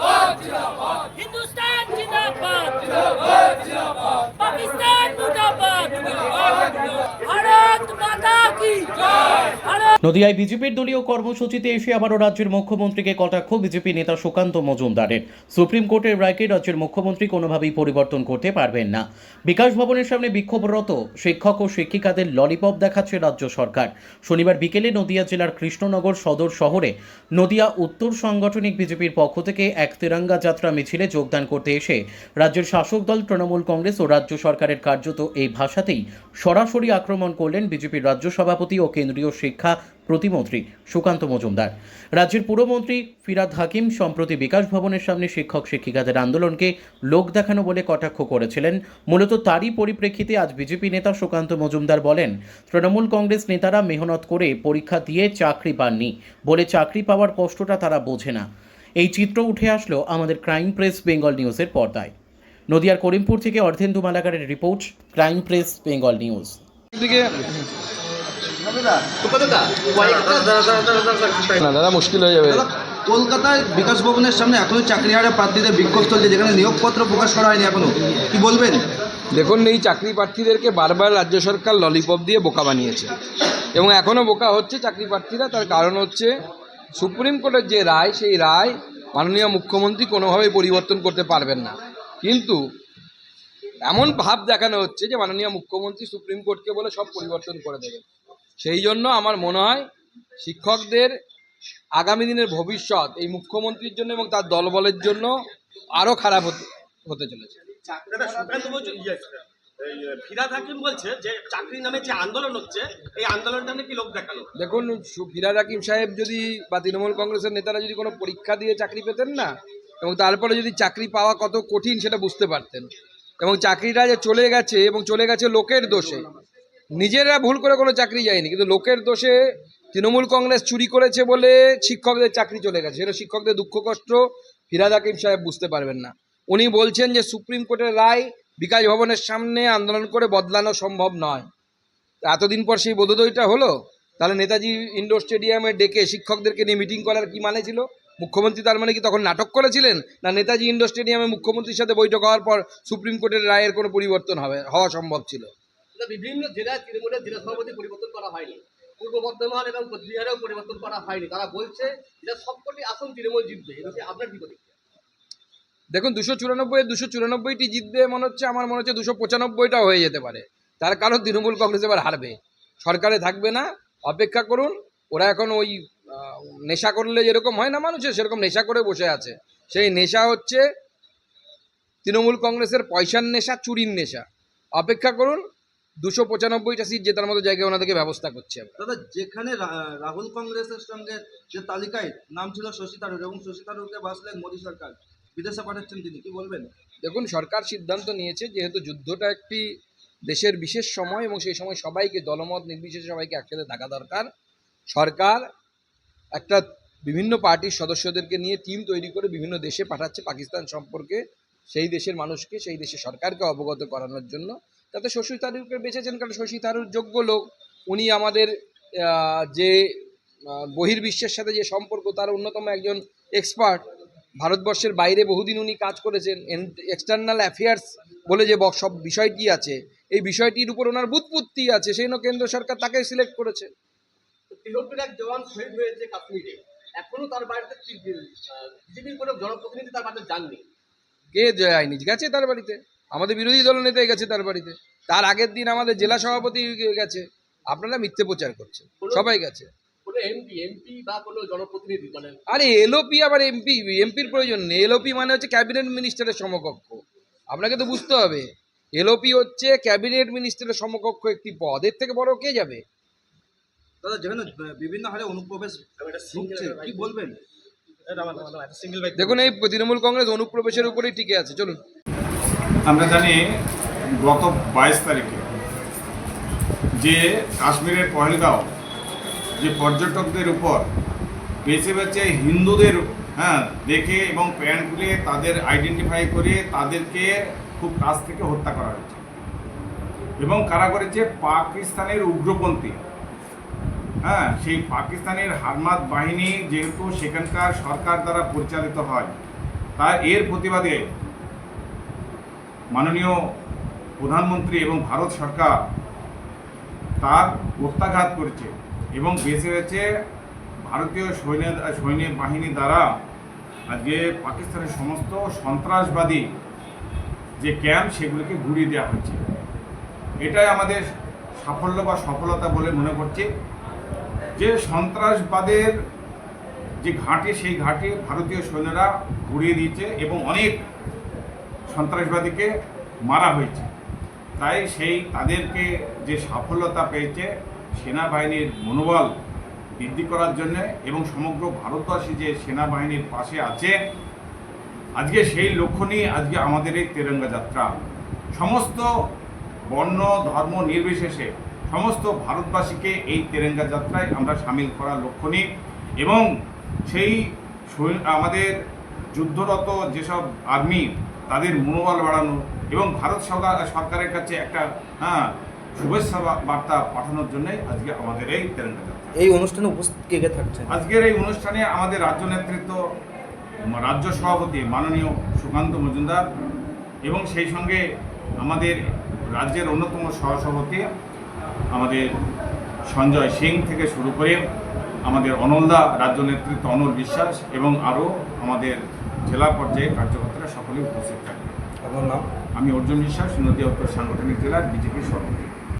हिंदुस्तान जिंदाबाद, पाकिस्तान मुर्दाबाद, भारत माता की जय। নদিয়ায় বিজেপির দলীয় কর্মসূচিতে এসে আবারও রাজ্যের মুখ্যমন্ত্রীকে কটাক্ষ বিজেপি নেতা সুকান্ত মজুমদারের। সুপ্রিম কোর্টের রায়কে রাজ্যের মুখ্যমন্ত্রী কোনোভাবেই পরিবর্তন করতে পারবেন না। বিকাশ ভবনের সামনে বিক্ষোভরত শিক্ষক ও শিক্ষিকাদের ললিপপ দেখাচ্ছে রাজ্য সরকার। শনিবার বিকেলে নদিয়া জেলার কৃষ্ণনগর সদর শহরে নদিয়া উত্তর সাংগঠনিক বিজেপির পক্ষ থেকে এক তিরঙ্গা যাত্রা মিছিলে যোগদান করতে এসে রাজ্যের শাসক দল তৃণমূল কংগ্রেস ও রাজ্য সরকারের কার্যত এই ভাষাতেই সরাসরি আক্রমণ করলেন বিজেপির রাজ্য সভাপতি ও কেন্দ্রীয় শিক্ষা প্রতিমন্ত্রী সুকান্ত মজুমদার। রাজ্যের পুরমন্ত্রী ফিরহাদ হাকিম সম্প্রতি বিকাশ ভবনের সামনে শিক্ষক শিক্ষিকাদের আন্দোলনকে লোক দেখানো বলে কটাক্ষ করেছিলেন। মূলত তারই পরিপ্রেক্ষিতে আজ বিজেপি নেতা সুকান্ত মজুমদার বলেন, তৃণমূল কংগ্রেস নেতারা মেহনত করে পরীক্ষা দিয়ে চাকরি পাননি বলে চাকরি পাওয়ার কষ্টটা তারা বোঝে না। এই চিত্র উঠে আসলো আমাদের ক্রাইম প্রেস বেঙ্গল নিউজের পর্দায়। নদিয়ার করিমপুর থেকে অর্ধেন্দু মালাকারের রিপোর্ট, ক্রাইম প্রেস বেঙ্গল নিউজ। দাদা মুশকিল হয়ে যাবে। কলকাতায় বিকাশ ভবনের সামনে এখনো চাকরি হারে প্রার্থীদের বিক্ষোভ চলছে, যেখানে নিয়োগপত্র প্রকাশ করা হয়নি এখনো, কি বলবেন? দেখুন, এই চাকরি প্রার্থীদেরকে বারবার রাজ্য সরকার ললিপপ দিয়ে বোকা বানিয়েছে এবং এখনও বোকা হচ্ছে চাকরি প্রার্থীরা। তার কারণ হচ্ছে সুপ্রিম কোর্টের যে রায়, সেই রায় মাননীয় মুখ্যমন্ত্রী কোনোভাবেই পরিবর্তন করতে পারবেন না। কিন্তু এমন ভাব দেখানো হচ্ছে যে মাননীয় মুখ্যমন্ত্রী সুপ্রিম কোর্টকে বলে সব পরিবর্তন করে দেবেন। সেই জন্য আমার মনে হয় শিক্ষকদের আগামী দিনের ভবিষ্যৎ এই মুখ্যমন্ত্রীর জন্য এবং তার দলবলের জন্য আরও খারাপ হতে চলেছে। ফিরহাদ হাকিম বলছে যে চাকরি নামে যে আন্দোলন হচ্ছে, এই আন্দোলনটা নাকি লোক দেখানো। দেখুন, ফিরহাদ হাকিম সাহেব যদি বা তৃণমূল কংগ্রেসের নেতারা যদি কোনো পরীক্ষা দিয়ে চাকরি পেতেন না এবং তারপরে যদি চাকরি পাওয়া কত কঠিন সেটা বুঝতে পারতেন। এবং চাকরিটা যে চলে গেছে এবং চলে গেছে লোকের দোষে, নিজেরা ভুল করে কোনো চাকরি যায়নি, কিন্তু লোকের দোষে তৃণমূল কংগ্রেস চুরি করেছে বলে শিক্ষকদের চাকরি চলে গেছে। সেটা শিক্ষকদের দুঃখ কষ্ট ফিরহাদ হাকিম সাহেব বুঝতে পারবেন না। উনি বলছেন যে সুপ্রিম কোর্টের রায় বিকাশ ভবনের সামনে আন্দোলন করে বদলানো সম্ভব নয়। এতদিন পর সেই বোধোদয়টা হলো। তাহলে নেতাজি ইন্ডোর স্টেডিয়ামে ডেকে শিক্ষকদেরকে নিয়ে মিটিং করার কি মানে ছিল? মুখ্যমন্ত্রী তার মানে কি তখন নাটক করেছিলেন? না নেতাজি ইন্ডোর স্টেডিয়ামে মুখ্যমন্ত্রীর সাথে বৈঠক হওয়ার পর সুপ্রিম কোর্টের রায়ের কোনো পরিবর্তন হওয়া সম্ভব ছিল? বিভিন্ন জেলায় তৃণমূলের জেলা সভাপতি পরিবর্তন করা হয়নি, পূর্ব বর্ধমান এবং কোচবিহারেও পরিবর্তন করা হয়নি। তারা বলছে এটা সবকটি আসন তৃণমূল জিতবে। আপনার কি প্রতিক্রিয়া? দেখুন, 294টি জিতবে মনে হচ্ছে, আমার মনে হচ্ছে 295টা হয়ে যেতে পারে। তার কারণ তৃণমূল কংগ্রেস এবার হারবে, সরকারে থাকবে না। অপেক্ষা করুন। ওরা এখন ওই নেশা করলে যেরকম হয় না মানুষের, সেরকম নেশা করে বসে আছে। সেই নেশা হচ্ছে তৃণমূল কংগ্রেসের পয়সার নেশা, চুরির নেশা। অপেক্ষা করুন, 295টা সিট জেতার মতো জায়গায় ওনাদেরকে ব্যবস্থা করছে। দাদা, যেখানে রাহুল কংগ্রেসের সঙ্গে যে তালিকায় নাম ছিল শশী থারুর, এবং শশী থারুরকে বাঁচলেন মোদী সরকার, বিদেশে পাঠাচ্ছেন তিনি, কি বলবেন? দেখুন, সরকার সিদ্ধান্ত নিয়েছে যেহেতু যুদ্ধটা একটি দেশের বিশেষ সময় এবং সেই সময় সবাইকে দলমত নির্বিশেষে সবাইকে একসাথে থাকা দরকার। সরকার একটা বিভিন্ন পার্টির সদস্যদেরকে নিয়ে টিম তৈরি করে বিভিন্ন দেশে পাঠাচ্ছে পাকিস্তান সম্পর্কে সেই দেশের মানুষকে, সেই দেশের সরকারকে অবগত করানোর জন্য। তাতে শশী থারুরকে বেঁচেছেন কারণ শশী থারুর যোগ্য লোক। উনি আমাদের যে বহির্বিশ্বের সাথে যে সম্পর্ক, তার অন্যতম একজন এক্সপার্ট। ভারতবর্ষের বাইরে বহুদিন উনি কাজ করেছেন। এক্সটার্নাল অ্যাফেয়ার্স বলে যে সব বিষয়টি আছে, এই বিষয়টির উপর ওনার বুৎপত্তি আছে, সেই জন্য কেন্দ্র সরকার তাকে সিলেক্ট করেছে। তিহত্তর এক জওয়ান শহীদ হয়েছে কাশ্মীরে, এখনো তার বাড়িতে বিজেপির কোনো জনপ্রতিনিধি তার বাড়িতে যাননি। কে যায়নি? গেছে তার বাড়িতে, আমাদের বিরোধী দলনেতা গেছে তার বাড়িতে। তার আগের দিন আমাদের জেলা সভাপতি গেছে। আপনারা মিথ্যে প্রচার করছেন, সবাই গেছে। কোনো এমপি বা কোনো জনপ্রতিনিধি মানে? আরে এলওপি আবার এমপির প্রয়োজন নেই। এলওপি মানে হচ্ছে ক্যাবিনেট মিনিস্টারের সমকক্ষ। আপনাকে তো বুঝতে হবে, এলওপি হচ্ছে ক্যাবিনেট মিনিস্টারের সমকক্ষ একটি পদ। এর থেকে বড় কে যাবে? দাদা, যেখানে বিভিন্ন হারে অনুপ্রবেশ হচ্ছে, কি বলবেন? দেখুন, এই তৃণমূল কংগ্রেস অনুপ্রবেশের উপরেই টিকে আছে। চলুন। আমরা জানি গত 22 তারিখে যে কাশ্মীরের পহেলগাঁও যে পর্যটকদের উপর বেছে বেছে হিন্দুদের দেখে এবং প্যান্ট খুলে তাদের আইডেন্টিফাই করে তাদেরকে খুব কাছ থেকে হত্যা করা হয়েছে। এবং কারা করেছে? পাকিস্তানের উগ্রপন্থী। সেই পাকিস্তানের হারমাত বাহিনী যেহেতু সেখানকার সরকার দ্বারা পরিচালিত হয়, তাই এর প্রতিবাদে মাননীয় প্রধানমন্ত্রী এবং ভারত সরকার তার প্রত্যাঘাত করেছে এবং বেছে বেছে ভারতীয় সৈন্য বাহিনী দ্বারা আজকে পাকিস্তানের সমস্ত সন্ত্রাসবাদী যে ক্যাম্প সেগুলোকে ঘুরিয়ে দেওয়া হচ্ছে। এটাই আমাদের সাফল্য বা সফলতা বলে মনে করছি যে সন্ত্রাসবাদের যে ঘাঁটি সেই ঘাঁটি ভারতীয় সৈন্যরা ঘুরিয়ে দিয়েছে এবং অনেক সন্ত্রাসবাদীকে মারা হয়েছে। তাই সেই তাদেরকে যে সাফল্যতা পেয়েছে সেনাবাহিনীর মনোবল বৃদ্ধি করার জন্য এবং সমগ্র ভারতবাসী যে সেনাবাহিনীর পাশে আছে আজকে সেই লক্ষ্য নিয়ে আজকে আমাদের এই তেরঙ্গা যাত্রা। সমস্ত বর্ণ ধর্ম নির্বিশেষে সমস্ত ভারতবাসীকে এই তেরঙ্গা যাত্রায় আমরা সামিল করার লক্ষ্য নিই এবং সেই আমাদের যুদ্ধরত যেসব আর্মি তাদের মনোবল বাড়ানো এবং ভারত সরকারের কাছে একটা শুভেচ্ছা বার্তা পাঠানোর জন্য আজকে আমাদের এই তেরঙ্গা যাত্রা। এই অনুষ্ঠানে উপস্থিত কে কে থাকছেন? আজকের এই অনুষ্ঠানে আমাদের রাজ্য নেতৃত্ব, রাজ্য সভাপতি মাননীয় সুকান্ত মজুমদার এবং সেই সঙ্গে আমাদের রাজ্যের অন্যতম সহসভাপতি আমাদের সঞ্জয় সিং থেকে শুরু করে আমাদের অনলদা রাজ্য নেতৃত্ব অনল বিশ্বাস এবং আরও আমাদের জেলা পর্যায়ে কার্যকর্তারা সকলেই উপস্থিত থাকবে। আপনার নাম? আমি অর্জুন বিশ্বাস, নদীয়া উত্তর সাংগঠনিক জেলার বিজেপির সভাপতি।